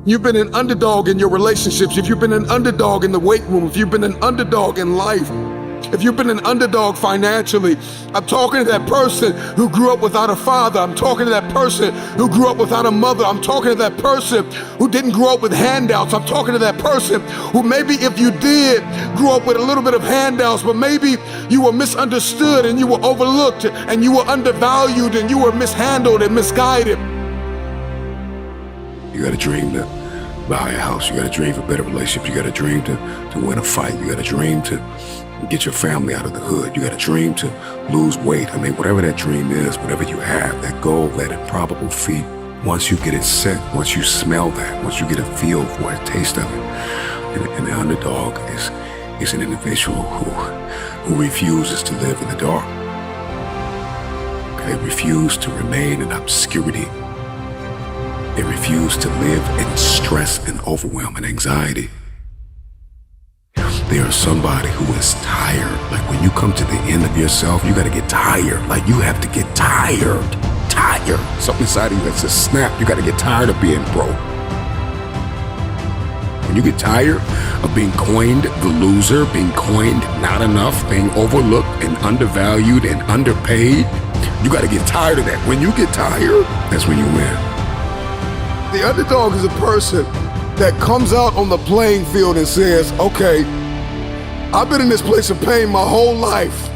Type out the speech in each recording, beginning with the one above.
You've been an underdog in your relationships. If you've been an underdog in the weight room, if you've been an underdog in life, if you've been an underdog financially, I'm talking to that person who grew up without a father. I'm talking to that person who grew up without a mother. I'm talking to that person who didn't grow up with handouts. I'm talking to that person who maybe if you did grow up with a little bit of handouts, but maybe you were misunderstood and you were overlooked and you were undervalued and you were mishandled and misguided. You got a dream to buy a house. You got a dream for better relationships. You got a dream to win a fight. You got a dream to get your family out of the hood. You got a dream to lose weight. I mean, whatever that dream is, whatever you have, that goal, that improbable feat, once you get it set, once you smell that, once you get a feel for it, a taste of it, and the underdog is an individual who refuses to live in the dark. They refuse to remain in obscurity. They refuse to live in stress and overwhelm and anxiety. They are somebody who is tired. Like when you come to the end of yourself, you gotta get tired. Like you have to get tired. Tired. Something inside of you that says snap. You gotta get tired of being broke. When you get tired of being coined the loser, being coined not enough, being overlooked and undervalued and underpaid, you gotta get tired of that. When you get tired, that's when you win. The underdog is a person that comes out on the playing field and says, okay, I've been in this place of pain my whole life.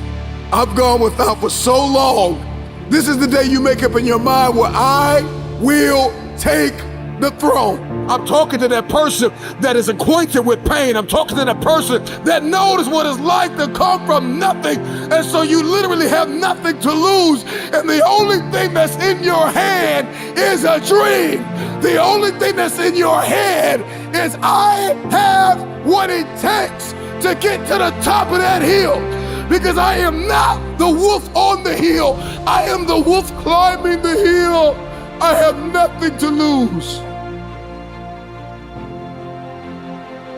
I've gone without for so long. This is the day you make up in your mind where I will take the throne. I'm talking to that person that is acquainted with pain. I'm talking to that person that knows what it's like to come from nothing. And so you literally have nothing to lose. And the only thing that's in your hand is a dream. The only thing that's in your head is I have what it takes to get to the top of that hill. Because I am not the wolf on the hill. I am the wolf climbing the hill. I have nothing to lose.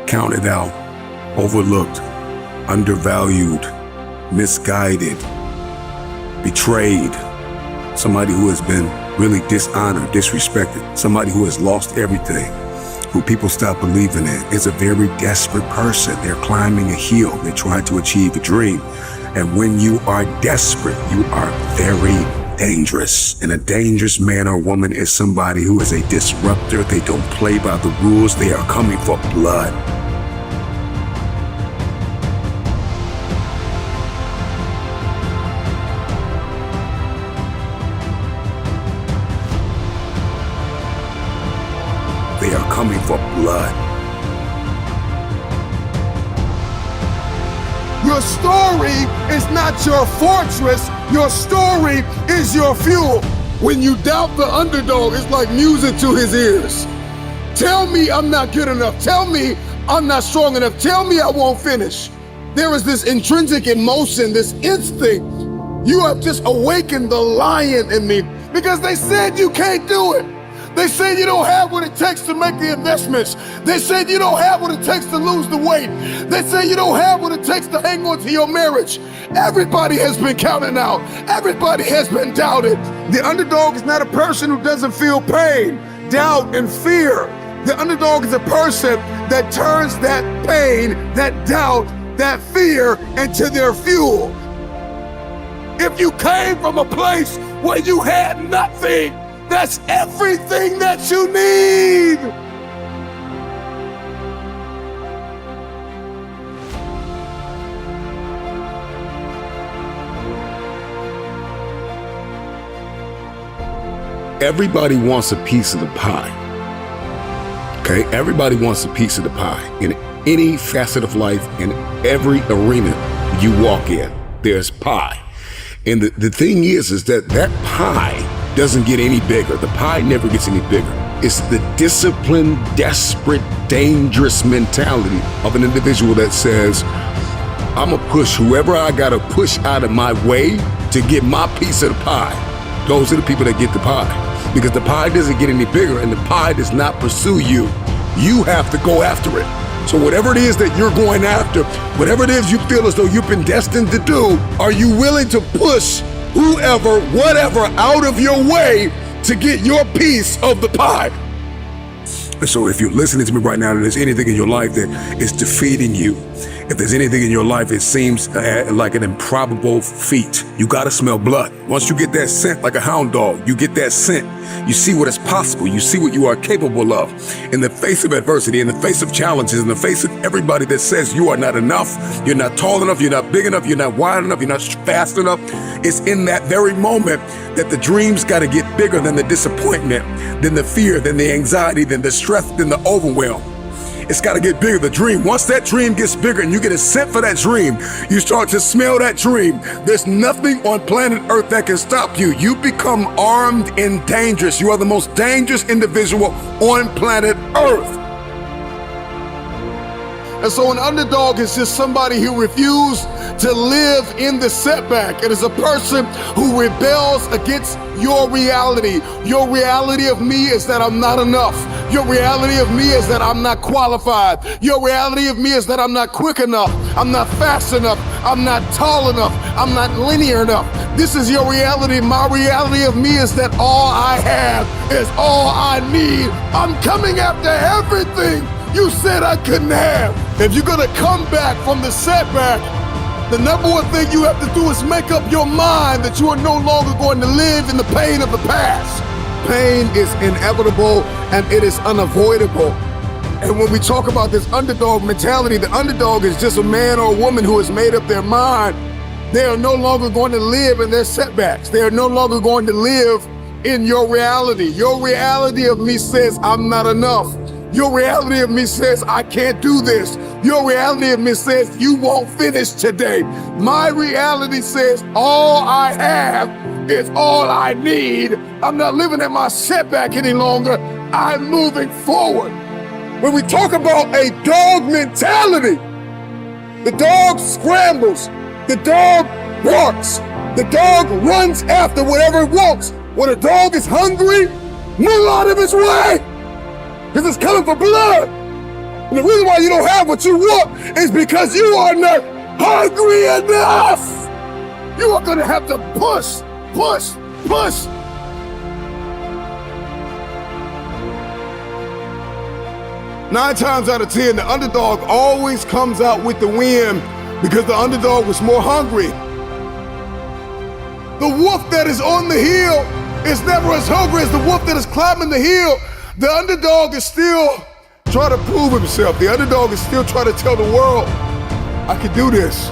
Counted out, overlooked, undervalued, misguided, betrayed, somebody who has been really dishonored, disrespected, somebody who has lost everything, who people stop believing in, is a very desperate person. They're climbing a hill, they're trying to achieve a dream. And when you are desperate, you are very dangerous. And a dangerous man or woman is somebody who is a disruptor. They don't play by the rules. They are coming for blood. They are coming for blood. Your story is not your fortress. Your story is your fuel. When you doubt the underdog, it's like music to his ears. Tell me I'm not good enough. Tell me I'm not strong enough. Tell me I won't finish. There is this intrinsic emotion, this instinct. You have just awakened the lion in me because they said you can't do it. They said you don't have what it takes to make the investments. They said you don't have what it takes to lose the weight. They say you don't have what it takes to hang on to your marriage. Everybody has been counted out. Everybody has been doubted. The underdog is not a person who doesn't feel pain, doubt, and fear. The underdog is a person that turns that pain, that doubt, that fear into their fuel. If you came from a place where you had nothing, that's everything that you need. Everybody wants a piece of the pie. Okay? Everybody wants a piece of the pie. In any facet of life, in every arena you walk in, there's pie. And the thing is that pie doesn't get any bigger. The pie never gets any bigger. It's the disciplined, desperate, dangerous mentality of an individual that says, I'm gonna push whoever I gotta push out of my way to get my piece of the pie. Those are the people that get the pie. Because the pie doesn't get any bigger and the pie does not pursue you. You have to go after it. So whatever it is that you're going after, whatever it is you feel as though you've been destined to do, are you willing to push whoever, whatever, out of your way to get your piece of the pie? And so if you're listening to me right now and there's anything in your life that is defeating you, if there's anything in your life it seems like an improbable feat, you gotta smell blood. Once you get that scent like a hound dog, you get that scent, you see what is possible, you see what you are capable of. In the face of adversity, in the face of challenges, in the face of everybody that says you are not enough, you're not tall enough, you're not big enough, you're not wide enough, you're not fast enough, it's in that very moment that the dreams gotta get bigger than the disappointment, than the fear, than the anxiety, than the stress, than the overwhelm. It's got to get bigger, the dream. Once that dream gets bigger and you get a scent for that dream, you start to smell that dream. There's nothing on planet Earth that can stop you. You become armed and dangerous. You are the most dangerous individual on planet Earth. And so an underdog is just somebody who refused to live in the setback. It is a person who rebels against your reality. Your reality of me is that I'm not enough. Your reality of me is that I'm not qualified. Your reality of me is that I'm not quick enough. I'm not fast enough. I'm not tall enough. I'm not linear enough. This is your reality. My reality of me is that all I have is all I need. I'm coming after everything you said I couldn't have. If you're gonna come back from the setback, the number one thing you have to do is make up your mind that you are no longer going to live in the pain of the past. Pain is inevitable and it is unavoidable. And when we talk about this underdog mentality, the underdog is just a man or a woman who has made up their mind. They are no longer going to live in their setbacks. They are no longer going to live in your reality. Your reality of me says I'm not enough. Your reality of me says I can't do this. Your reality of me says you won't finish today. My reality says all I have is all I need. I'm not living in my setback any longer. I'm moving forward. When we talk about a dog mentality, the dog scrambles, the dog barks, the dog runs after whatever it wants. When a dog is hungry, move out of its way. Because it's coming for blood. And the reason why you don't have what you want is because you are not hungry enough. You are going to have to push, push, push. Nine times out of 10, the underdog always comes out with the win because the underdog was more hungry. The wolf that is on the hill is never as hungry as the wolf that is climbing the hill. The underdog is still trying to prove himself. The underdog is still trying to tell the world, I can do this.